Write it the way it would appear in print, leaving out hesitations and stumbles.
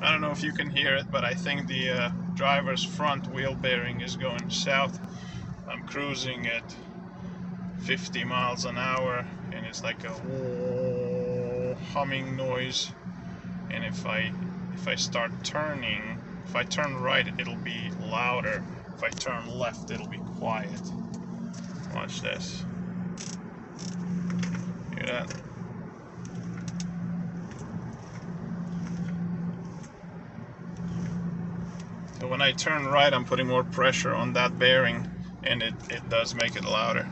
I don't know if you can hear it, but I think the driver's front wheel bearing is going south. I'm cruising at 50 miles an hour and it's like a humming noise, and if I start turning, if I turn right it'll be louder, if I turn left it'll be quiet. Watch this. Hear that? So when I turn right, I'm putting more pressure on that bearing, and it does make it louder.